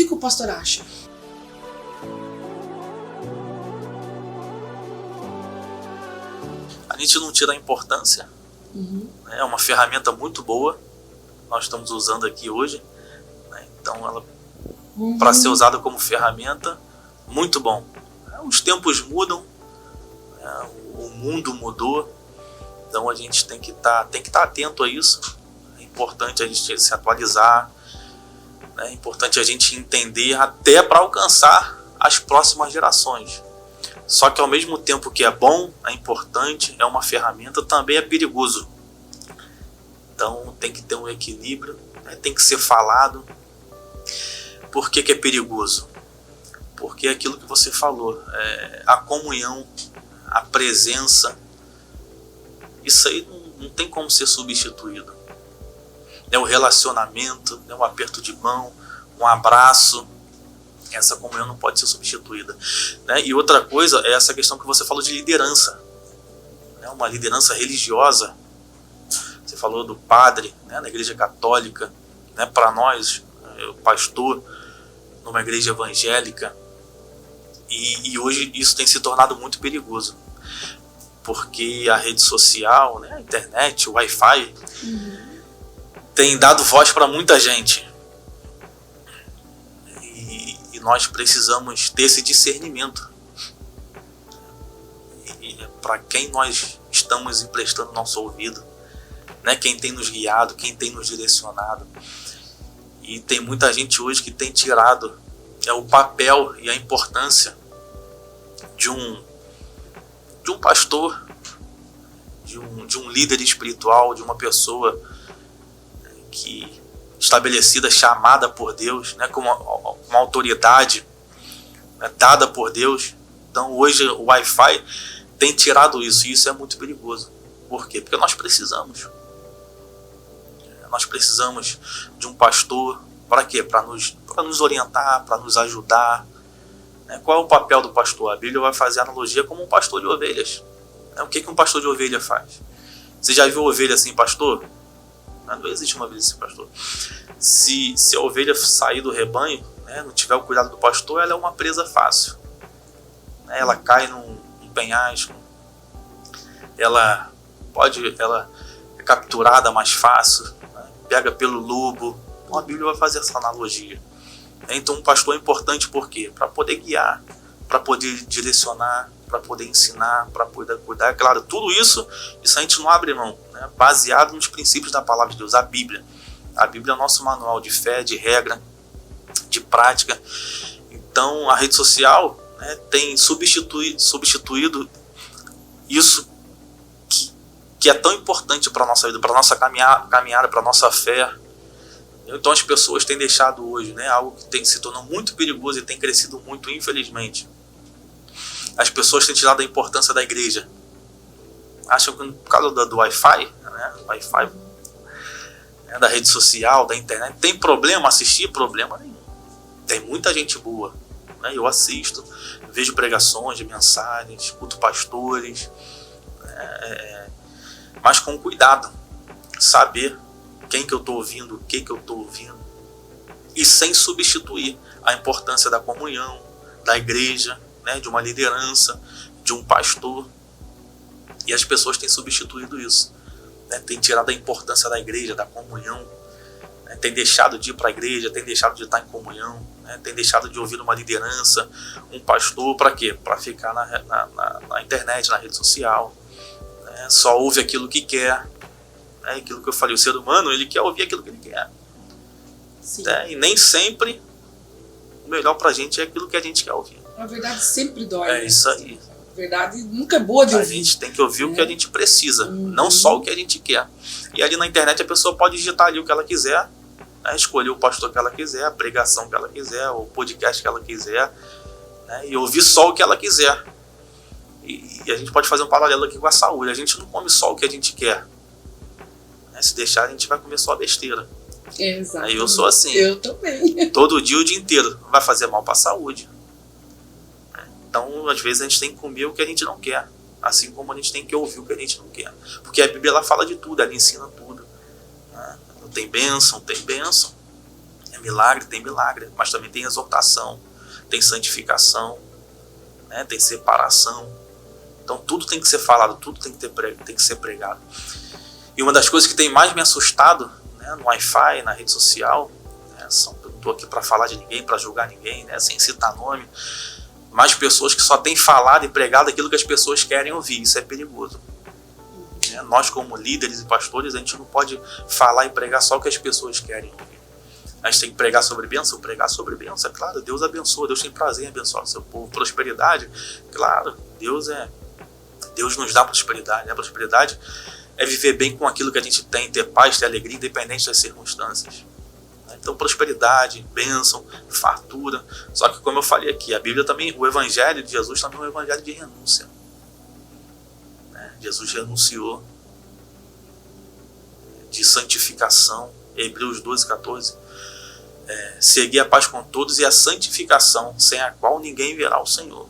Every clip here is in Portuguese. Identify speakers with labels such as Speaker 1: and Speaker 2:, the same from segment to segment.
Speaker 1: que o pastor acha?
Speaker 2: A gente não tira a importância. É uma ferramenta muito boa. Nós estamos usando aqui hoje. Então, ela, para ser usada como ferramenta, muito bom. Os tempos mudam, o mundo mudou, então a gente tem que estar atento a isso. É importante a gente se atualizar, é importante a gente entender até para alcançar as próximas gerações. Só que ao mesmo tempo que é bom, é importante, é uma ferramenta, também é perigoso. Então tem que ter um equilíbrio, tem que ser falado. Por que é perigoso? Porque é aquilo que você falou, a comunhão, a presença, isso aí não tem como ser substituído. O relacionamento, um aperto de mão, um abraço, essa comunhão não pode ser substituída. E outra coisa é essa questão que você falou de liderança, uma liderança religiosa. Você falou do padre, na igreja católica, para nós, o pastor, numa igreja evangélica, e hoje isso tem se tornado muito perigoso, porque a rede social, a internet, o Wi-Fi, tem dado voz para muita gente, e nós precisamos ter esse discernimento, para quem nós estamos emprestando nosso ouvido, quem tem nos guiado, quem tem nos direcionado. E tem muita gente hoje que tem tirado o papel e a importância de um pastor, de um líder espiritual, de uma pessoa que estabelecida, chamada por Deus, com uma autoridade dada por Deus. Então hoje o Wi-Fi tem tirado isso, e isso é muito perigoso. Por quê? Porque nós precisamos de um pastor. Para quê? Para nos orientar, para nos ajudar. Qual é o papel do pastor? A Bíblia vai fazer analogia como um pastor de ovelhas. O que um pastor de ovelha faz? Você já viu ovelha sem pastor? Não existe uma ovelha sem pastor. Se a ovelha sair do rebanho, não tiver o cuidado do pastor, ela é uma presa fácil. Ela cai num penhasco. Ela é capturada mais fácil. Pega pelo lobo. Então a Bíblia vai fazer essa analogia. Então um pastor é importante por quê? Para poder guiar, para poder direcionar, para poder ensinar, para poder cuidar. Claro, tudo isso a gente não abre mão, baseado nos princípios da palavra de Deus, a Bíblia. A Bíblia é o nosso manual de fé, de regra, de prática. Então a rede social tem substituído isso que é tão importante para a nossa vida, para a nossa caminhada, para a nossa fé. Então as pessoas têm deixado hoje algo que se tornou muito perigoso e tem crescido muito, infelizmente. As pessoas têm tirado a importância da igreja. Acham que por causa do Wi-Fi, da rede social, da internet, tem problema assistir? Problema nenhum. Tem muita gente boa. Eu assisto, vejo pregações, mensagens, escuto pastores, mas com cuidado, saber quem que eu estou ouvindo, o que eu estou ouvindo, e sem substituir a importância da comunhão, da igreja, de uma liderança, de um pastor. E as pessoas têm substituído isso, têm tirado a importância da igreja, da comunhão, têm deixado de ir para a igreja, têm deixado de estar em comunhão, têm deixado de ouvir uma liderança, um pastor. Para quê? Para ficar na internet, na rede social, só ouve aquilo que quer. Aquilo que eu falei, o ser humano, ele quer ouvir aquilo que ele quer. E nem sempre o melhor pra gente é aquilo que a gente quer ouvir.
Speaker 1: A verdade sempre dói.
Speaker 2: É isso aí.
Speaker 1: A verdade nunca é boa de ouvir.
Speaker 2: A gente tem que ouvir o que a gente precisa, não só o que a gente quer. E ali na internet a pessoa pode digitar ali o que ela quiser, escolher o pastor que ela quiser, a pregação que ela quiser, o podcast que ela quiser, e ouvir só o que ela quiser. E a gente pode fazer um paralelo aqui com a saúde. A gente não come só o que a gente quer. Se deixar, a gente vai comer só besteira.
Speaker 1: Exato.
Speaker 2: Eu sou assim.
Speaker 1: Eu também.
Speaker 2: Todo dia, o dia inteiro. Vai fazer mal para a saúde. Então, às vezes, a gente tem que comer o que a gente não quer. Assim como a gente tem que ouvir o que a gente não quer. Porque a Bíblia ela fala de tudo, ela ensina tudo. Tem bênção, tem bênção. Milagre, tem milagre, mas também tem exortação, tem santificação, né? Tem separação. Então tudo tem que ser falado, tudo tem que ser pregado. E uma das coisas que tem mais me assustado, né, no Wi-Fi, na rede social, né, eu não estou aqui para falar de ninguém, para julgar ninguém, né, sem citar nome, mas pessoas que só têm falado e pregado aquilo que as pessoas querem ouvir. Isso é perigoso. Né? Nós, como líderes e pastores, a gente não pode falar e pregar só o que as pessoas querem ouvir. A gente tem que pregar sobre bênção, é claro, Deus abençoa, Deus tem prazer em abençoar o seu povo. Prosperidade, claro, Deus nos dá prosperidade, né? Prosperidade é viver bem com aquilo que a gente tem, ter paz, ter alegria, independente das circunstâncias. Então, prosperidade, bênção, fartura. Só que, como eu falei aqui, a Bíblia também, o Evangelho de Jesus também é um evangelho de renúncia. Né? Jesus renunciou, de santificação. Hebreus 12, 14. Seguir a paz com todos e a santificação, sem a qual ninguém verá o Senhor.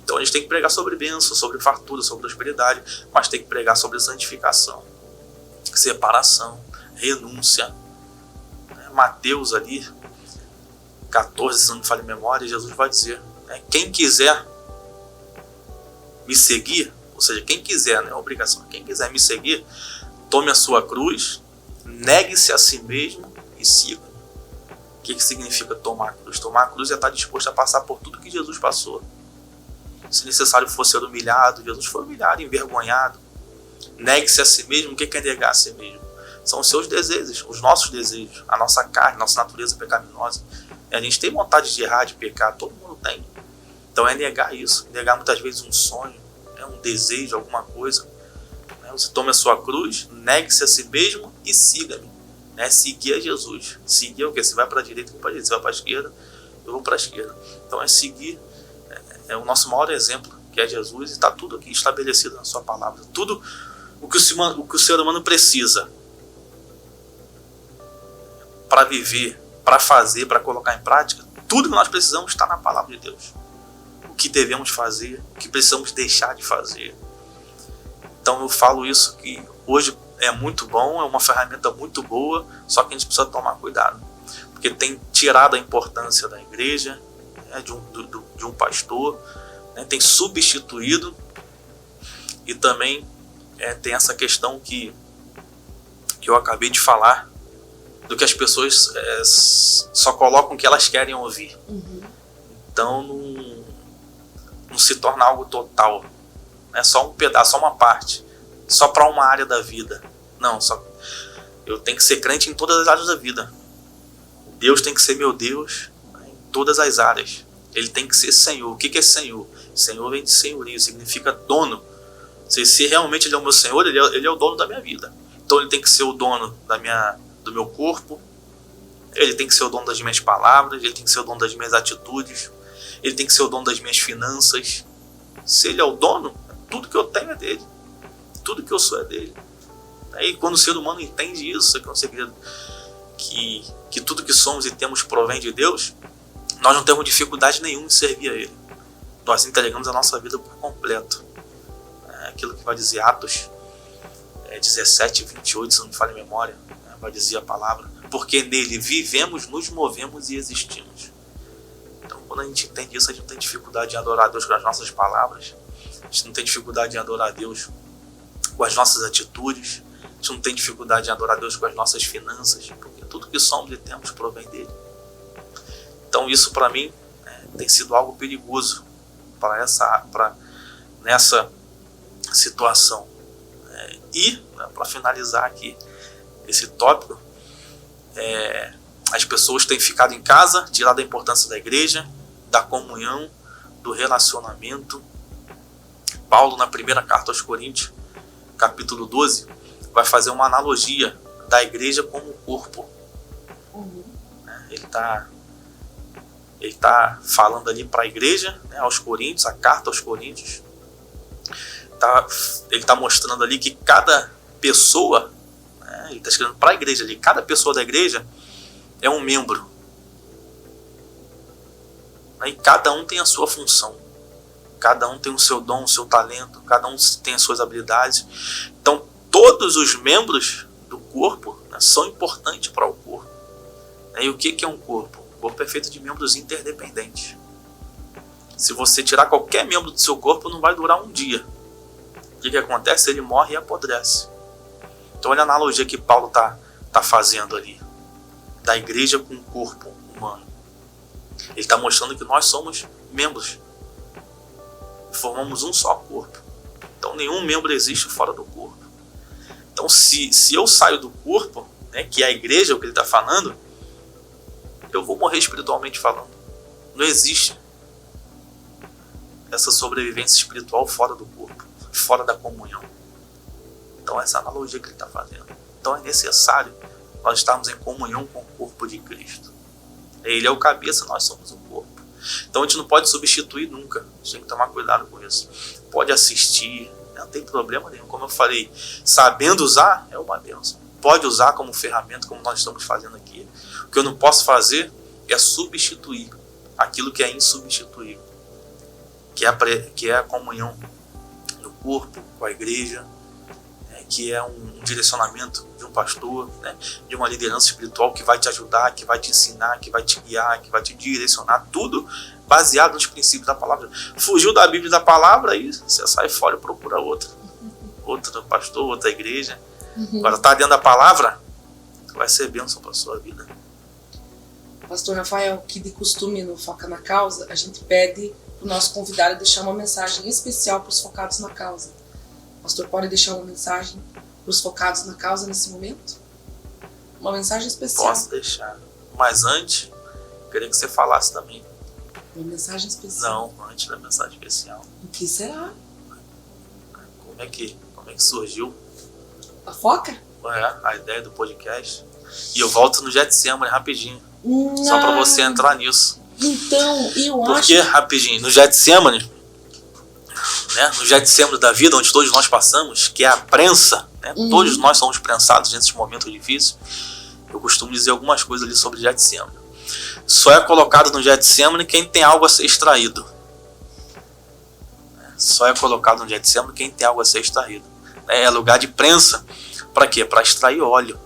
Speaker 2: Então a gente tem que pregar sobre bênção, sobre fartura, sobre prosperidade, mas tem que pregar sobre santificação, separação, renúncia. Mateus ali, 14, se não me falha a memória, Jesus vai dizer, né, quem quiser me seguir, ou seja, quem quiser, não é obrigação, quem quiser me seguir, tome a sua cruz, negue-se a si mesmo e siga. O que significa tomar a cruz? Tomar a cruz é estar disposto a passar por tudo que Jesus passou. Se necessário for ser humilhado, Jesus foi humilhado, envergonhado. Negue-se a si mesmo. O que é negar a si mesmo? São os seus desejos, os nossos desejos, a nossa carne, nossa natureza pecaminosa. A gente tem vontade de errar, de pecar, todo mundo tem. Então é negar isso, negar muitas vezes um sonho, um desejo, alguma coisa. Você toma a sua cruz, negue-se a si mesmo e siga-me. Seguir a Jesus. Seguir é o quê? Você vai para a direita, eu vou para a direita. Você vai para a esquerda, eu vou para a esquerda. Então é seguir, é o nosso maior exemplo, que é Jesus, e está tudo aqui estabelecido na sua palavra. Tudo o que o ser humano precisa para viver, para fazer, para colocar em prática, tudo que nós precisamos está na palavra de Deus. O que devemos fazer, o que precisamos deixar de fazer. Então eu falo isso que hoje é muito bom, é uma ferramenta muito boa, só que a gente precisa tomar cuidado, porque tem tirado a importância da igreja, né, de um pastor, né, tem substituído, e também tem essa questão que eu acabei de falar, do que as pessoas só colocam o que elas querem ouvir. Então não se torna algo total, é só um pedaço, só uma parte, só para uma área da vida. Não, eu tenho que ser crente em todas as áreas da vida. Deus tem que ser meu Deus, né, em todas as áreas. Ele tem que ser Senhor. O que é Senhor? Senhor vem de senhorio, significa dono. Se realmente Ele é o meu Senhor, Ele é o dono da minha vida. Então Ele tem que ser o dono do meu corpo, Ele tem que ser o dono das minhas palavras, Ele tem que ser o dono das minhas atitudes, Ele tem que ser o dono das minhas finanças. Se Ele é o dono, tudo que eu tenho é dele, tudo que eu sou é dele. E quando o ser humano entende isso, que é um segredo, que tudo que somos e temos provém de Deus, nós não temos dificuldade nenhuma em servir a Ele. Nós entregamos a nossa vida por completo. Aquilo que vai dizer Atos 17, 28, se não me falha a memória, vai dizer a palavra, porque nele vivemos, nos movemos e existimos. Então quando a gente entende isso, a gente não tem dificuldade em adorar a Deus com as nossas palavras, a gente não tem dificuldade em adorar a Deus com as nossas atitudes, a gente não tem dificuldade em adorar a Deus com as nossas finanças, porque tudo que somos e temos provém dele. Então isso para mim tem sido algo perigoso nessa situação. E para finalizar aqui esse tópico, as pessoas têm ficado em casa, tirado a importância da igreja, da comunhão, do relacionamento. Paulo, na primeira carta aos Coríntios, capítulo 12, vai fazer uma analogia da igreja como corpo. Ele está falando ali para a igreja, aos Coríntios, a carta aos Coríntios. Ele está mostrando ali que cada pessoa, ele está escrevendo para a igreja ali, cada pessoa da igreja é um membro. E cada um tem a sua função. Cada um tem o seu dom, o seu talento, cada um tem as suas habilidades. Então todos os membros do corpo são importantes para o corpo. E o que é um corpo? O corpo é feito de membros interdependentes. Se você tirar qualquer membro do seu corpo, não vai durar um dia. O que acontece? Ele morre e apodrece. Então olha a analogia que Paulo tá fazendo ali. Da igreja com o corpo humano. Ele está mostrando que nós somos membros. Formamos um só corpo. Então nenhum membro existe fora do corpo. Então se eu saio do corpo, né, que é a igreja, o que ele está falando, eu vou morrer espiritualmente falando. Não existe essa sobrevivência espiritual fora do corpo, fora da comunhão. Então essa é a analogia que ele está fazendo. Então é necessário nós estarmos em comunhão com o corpo de Cristo. Ele é o cabeça, nós somos o corpo. Então a gente não pode substituir nunca. A gente tem que tomar cuidado com isso. Pode assistir, não tem problema nenhum. Como eu falei, sabendo usar é uma bênção. Pode usar como ferramenta, como nós estamos fazendo aqui. O que eu não posso fazer é substituir aquilo que é insubstituível, que é a comunhão do corpo com a igreja, que é um direcionamento de um pastor, né, de uma liderança espiritual que vai te ajudar, que vai te ensinar, que vai te guiar, que vai te direcionar, tudo baseado nos princípios da palavra. Fugiu da Bíblia e da palavra, aí você sai fora e procura outro pastor, outra igreja. Agora está dentro da palavra, vai ser bênção para a sua vida.
Speaker 1: Pastor Rafael, que de costume no Foca na Causa, a gente pede para o nosso convidado deixar uma mensagem especial para os focados na causa. O pastor pode deixar uma mensagem para os focados na causa nesse momento? Uma mensagem especial.
Speaker 2: Posso deixar. Mas antes, eu queria que você falasse também.
Speaker 1: Uma mensagem especial?
Speaker 2: Não, antes da mensagem especial.
Speaker 1: O que será?
Speaker 2: Como é que surgiu?
Speaker 1: A Foca?
Speaker 2: A ideia do podcast. E eu volto no Getsemane rapidinho. Só para você entrar nisso.
Speaker 1: Então, eu acho...
Speaker 2: Porque, rapidinho, no Getsemane, né, no Getsemane da vida, onde todos nós passamos, que é a prensa, né, todos nós somos prensados nesses momentos difíceis, eu costumo dizer algumas coisas ali sobre Getsemane. Só é colocado no Getsemane quem tem algo a ser extraído. Só é colocado no Getsemane quem tem algo a ser extraído. É lugar de prensa. Para quê? Para extrair óleo,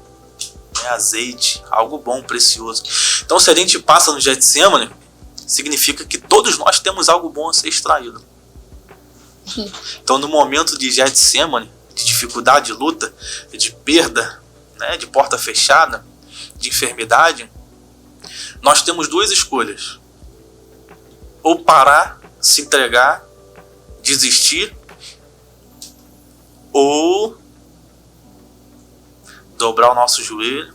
Speaker 2: azeite, algo bom, precioso. Então, se a gente passa no Getsemane, significa que todos nós temos algo bom a ser extraído. Então, no momento de Getsemane, de dificuldade, de luta, de perda, né, de porta fechada, de enfermidade, nós temos duas escolhas: ou parar, se entregar, desistir, ou dobrar o nosso joelho,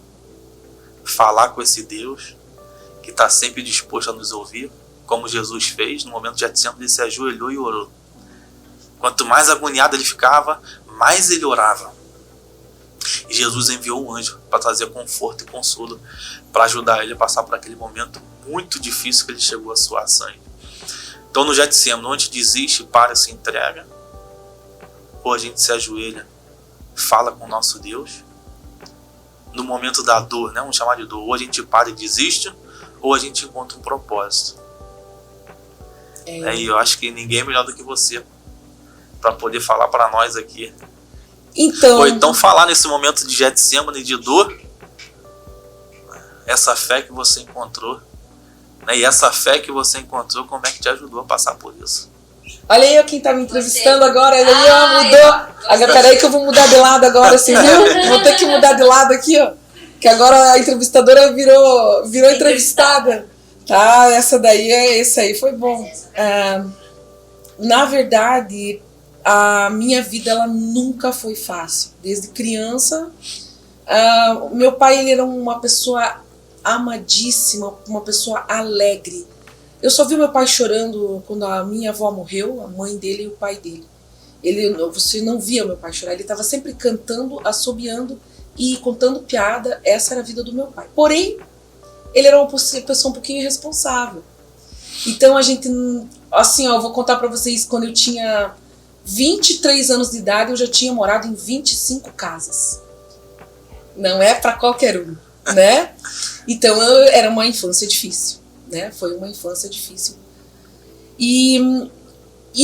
Speaker 2: falar com esse Deus que está sempre disposto a nos ouvir, como Jesus fez no momento de Getsemane. Ele se ajoelhou e orou. Quanto mais agoniado ele ficava, mais ele orava. E Jesus enviou um anjo para trazer conforto e consolo, para ajudar ele a passar por aquele momento muito difícil que ele chegou a suar sangue. Então no Getsemane, onde desiste, para, se entrega, ou a gente se ajoelha, fala com o nosso Deus. No momento da dor, né, vamos chamar de dor, ou a gente para e desiste, ou a gente encontra um propósito. E eu acho que ninguém é melhor do que você para poder falar para nós aqui. Ou então falar nesse momento de Getsemane, de dor, essa fé que você encontrou, né, e essa fé que você encontrou, como é que te ajudou a passar por isso?
Speaker 1: Olha aí quem tá me entrevistando agora, ele mudou. Peraí que eu vou mudar de lado agora, assim, viu? Vou ter que mudar de lado aqui, ó. Que agora a entrevistadora virou entrevistada. Tá, esse aí foi bom. Na verdade, a minha vida ela nunca foi fácil. Desde criança, meu pai ele era uma pessoa amadíssima, uma pessoa alegre. Eu só vi meu pai chorando quando a minha avó morreu, a mãe dele e o pai dele. Você não via meu pai chorar, ele estava sempre cantando, assobiando e contando piada. Essa era a vida do meu pai. Porém, ele era uma pessoa um pouquinho irresponsável. Então a gente, assim, eu vou contar para vocês, quando eu tinha 23 anos de idade, eu já tinha morado em 25 casas. Não é para qualquer um, né? Então era uma infância difícil. Né? Foi uma infância difícil.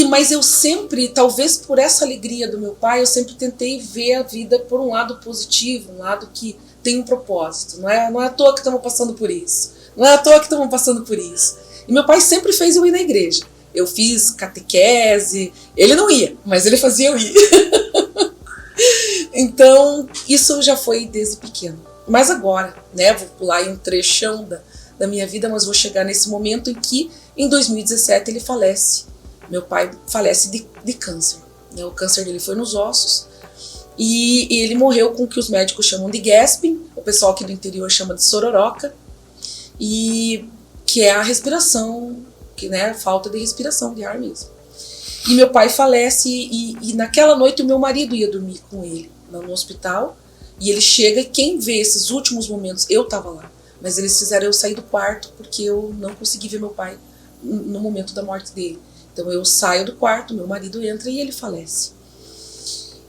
Speaker 1: Mas eu sempre, talvez por essa alegria do meu pai, eu sempre tentei ver a vida por um lado positivo, um lado que tem um propósito, não é à toa que estamos passando por isso. Não é à toa que estamos passando por isso. E meu pai sempre fez eu ir na igreja. Eu fiz catequese, ele não ia, mas ele fazia eu ir. Então, isso já foi desde pequeno. Mas agora, né, vou pular aí um trechão da minha vida, mas vou chegar nesse momento em que, em 2017, ele falece. Meu pai falece de câncer. Né? O câncer dele foi nos ossos. E ele morreu com o que os médicos chamam de gasping, o pessoal aqui do interior chama de sororoca, e que é a respiração, que, né, falta de respiração, de ar mesmo. E meu pai falece e naquela noite o meu marido ia dormir com ele no hospital, e ele chega e quem vê esses últimos momentos, eu estava lá, mas eles fizeram eu sair do quarto porque eu não consegui ver meu pai no momento da morte dele. Então eu saio do quarto, meu marido entra e ele falece.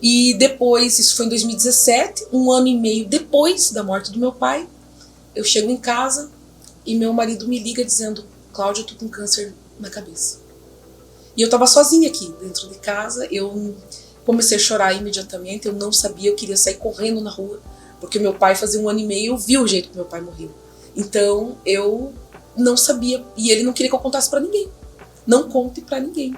Speaker 1: E depois, isso foi em 2017, 1 ano e meio depois da morte do meu pai, eu chego em casa e meu marido me liga dizendo: Cláudia, eu tô com câncer na cabeça. E eu tava sozinha aqui, dentro de casa, eu comecei a chorar imediatamente, eu não sabia, eu queria sair correndo na rua, porque meu pai fazia 1 ano e meio, eu vi o jeito que meu pai morreu. Então, eu não sabia, e ele não queria que eu contasse pra ninguém. Não conte pra ninguém.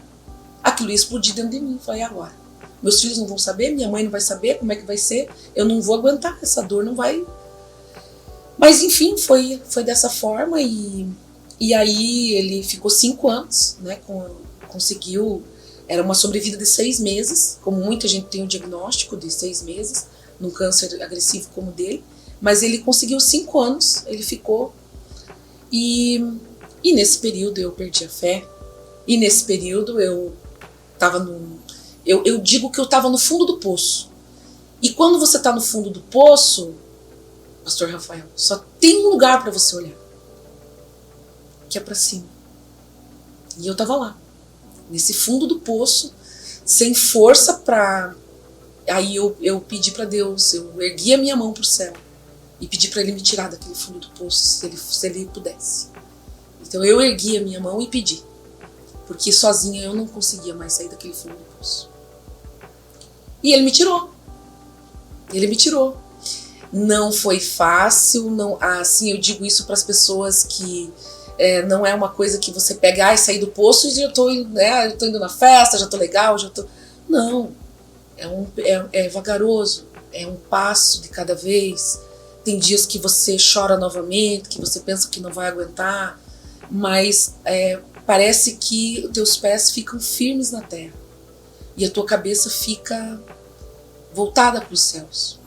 Speaker 1: Aquilo ia explodir dentro de mim, foi agora. Meus filhos não vão saber, minha mãe não vai saber como é que vai ser, eu não vou aguentar, essa dor não vai... Mas enfim, foi dessa forma e aí ele ficou 5 anos, né, conseguiu, era uma sobrevida de 6 meses, como muita gente tem o diagnóstico de 6 meses, num câncer agressivo como o dele, mas ele conseguiu 5 anos, ele ficou, e nesse período eu perdi a fé, e nesse período eu estava eu digo que eu estava no fundo do poço. E quando você está no fundo do poço, Pastor Rafael, só tem um lugar para você olhar, que é para cima. E eu estava lá, nesse fundo do poço, sem força para... Aí eu pedi para Deus, eu ergui a minha mão para o céu e pedi para Ele me tirar daquele fundo do poço, se ele pudesse. Então eu ergui a minha mão e pedi, porque sozinha eu não conseguia mais sair daquele fundo do poço. E ele me tirou. Ele me tirou. Não foi fácil, não, assim, eu digo isso para as pessoas que não é uma coisa que você pega e sair do poço e já estou indo na festa, já estou legal, já tô... Não, é vagaroso, é um passo de cada vez. Tem dias que você chora novamente, que você pensa que não vai aguentar, mas parece que os teus pés ficam firmes na terra e a tua cabeça fica voltada para os céus.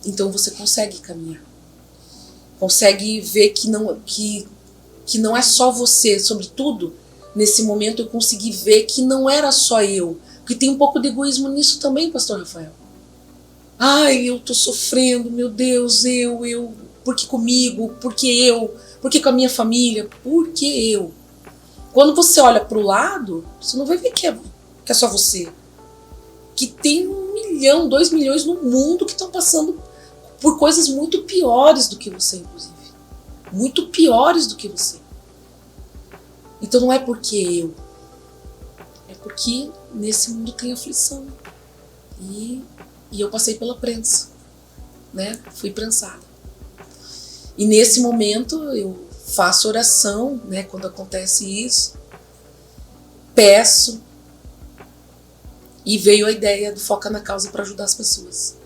Speaker 1: Então você consegue caminhar, consegue ver que não é só você. Sobretudo, nesse momento eu consegui ver que não era só eu, porque tem um pouco de egoísmo nisso também, Pastor Rafael. Ai, eu tô sofrendo, meu Deus, eu, por que comigo, por que com a minha família, por que eu? Quando você olha para o lado, você não vai ver que é só você, que tem 1 milhão, 2 milhões no mundo que estão passando por coisas muito piores do que você, inclusive. Muito piores do que você. Então não é porque eu. É porque nesse mundo tem aflição. E eu passei pela prensa. Né? Fui prensada. E nesse momento eu faço oração, né, quando acontece isso. Peço. E veio a ideia do Foca na Causa para ajudar as pessoas.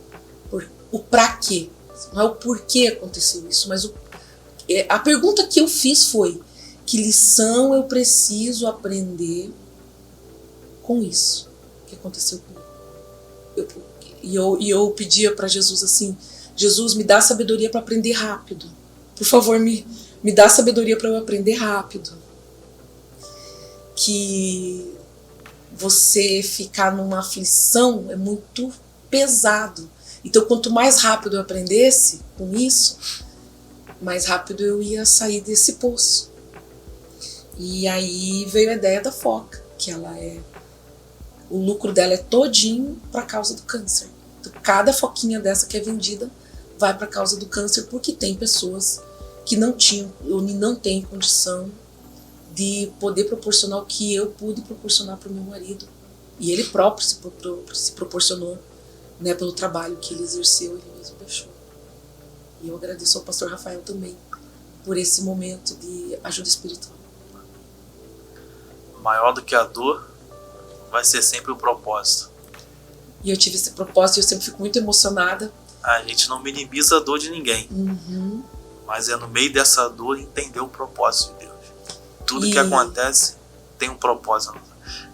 Speaker 1: O pra quê? Não é o porquê aconteceu isso, mas a pergunta que eu fiz foi: que lição eu preciso aprender com isso que aconteceu comigo? E eu pedia para Jesus assim: Jesus, me dá sabedoria para aprender rápido. Por favor, me dá sabedoria para eu aprender rápido. Que você ficar numa aflição é muito pesado. Então, quanto mais rápido eu aprendesse com isso, mais rápido eu ia sair desse poço. E aí veio a ideia da Foca, que o lucro dela é todinho para a causa do câncer. Então, cada foquinha dessa que é vendida vai para a causa do câncer, porque tem pessoas que não tinham ou não têm condição de poder proporcionar o que eu pude proporcionar para o meu marido. E ele próprio se proporcionou, né, pelo trabalho que ele exerceu, ele mesmo deixou. E eu agradeço ao pastor Rafael também por esse momento de ajuda espiritual.
Speaker 2: Maior do que a dor vai ser sempre o propósito.
Speaker 1: E eu tive esse propósito e eu sempre fico muito emocionada.
Speaker 2: A gente não minimiza a dor de ninguém. Mas é no meio dessa dor entender o propósito de Deus. Tudo que acontece tem um propósito.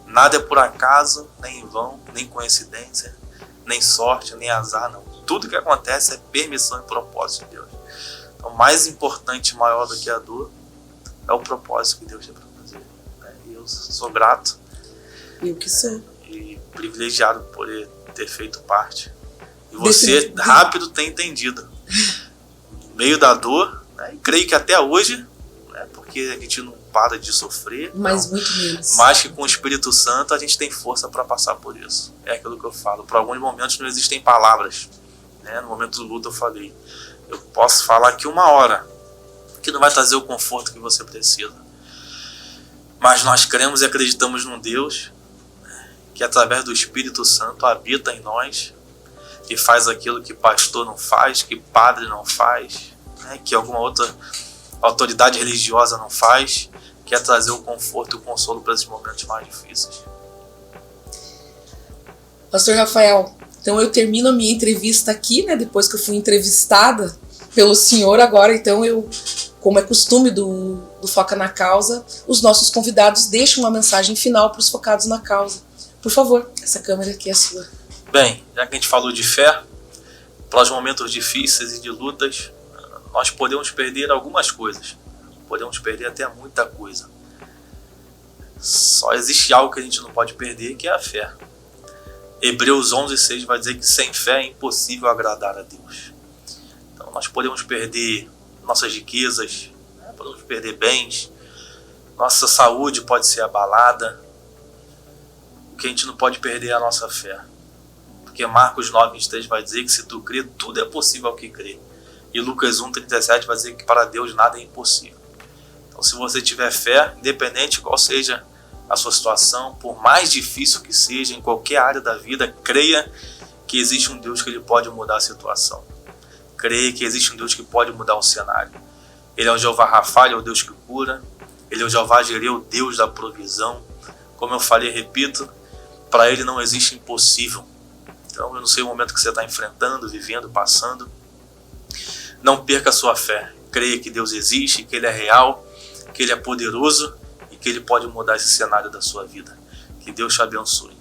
Speaker 2: Nada é por acaso, nem em vão, nem coincidência, nem sorte, nem azar, não. Tudo que acontece é permissão e propósito de Deus. Então, mais importante e maior do que a dor é o propósito que Deus tem para fazer. E eu sou grato.
Speaker 1: Eu que sou.
Speaker 2: E privilegiado por ter feito parte. E você rápido tem entendido. No meio da dor, né? E creio que até hoje, né? Porque a gente não para de sofrer.
Speaker 1: Mas muito menos.
Speaker 2: Mas que com o Espírito Santo a gente tem força para passar por isso. É aquilo que eu falo. Por alguns momentos não existem palavras. Né? No momento do luto eu falei. Eu posso falar aqui 1 hora, que não vai trazer o conforto que você precisa. Mas nós cremos e acreditamos num Deus que através do Espírito Santo habita em nós e faz aquilo que pastor não faz, que padre não faz, né? Que alguma outra autoridade religiosa não faz, que é trazer o conforto e o consolo para esses momentos mais difíceis.
Speaker 1: Pastor Rafael, então eu termino a minha entrevista aqui, né? Depois que eu fui entrevistada pelo senhor agora, então eu, como é costume do Foca na Causa, os nossos convidados deixam uma mensagem final para os focados na causa. Por favor, essa câmera aqui é sua.
Speaker 2: Bem, já que a gente falou de fé, para os momentos difíceis e de lutas, nós podemos perder algumas coisas. Podemos perder até muita coisa. Só existe algo que a gente não pode perder, que é a fé. Hebreus 11:6 vai dizer que sem fé é impossível agradar a Deus. Então nós podemos perder nossas riquezas, podemos perder bens, nossa saúde pode ser abalada. O que a gente não pode perder é a nossa fé. Porque Marcos 9:23 vai dizer que se tu crê, tudo é possível ao que crê. E Lucas 1:37 vai dizer que para Deus nada é impossível. Então se você tiver fé, independente qual seja a sua situação, por mais difícil que seja, em qualquer área da vida, creia que existe um Deus que ele pode mudar a situação. Creia que existe um Deus que pode mudar o cenário. Ele é o Jeová Rafa, é o Deus que cura. Ele é o Jeová Jireh, o Deus da provisão. Como eu falei, repito, para ele não existe impossível. Então eu não sei o momento que você está enfrentando, vivendo, passando. Não perca a sua fé. Creia que Deus existe, que ele é real, que ele é poderoso e que ele pode mudar esse cenário da sua vida. Que Deus te abençoe.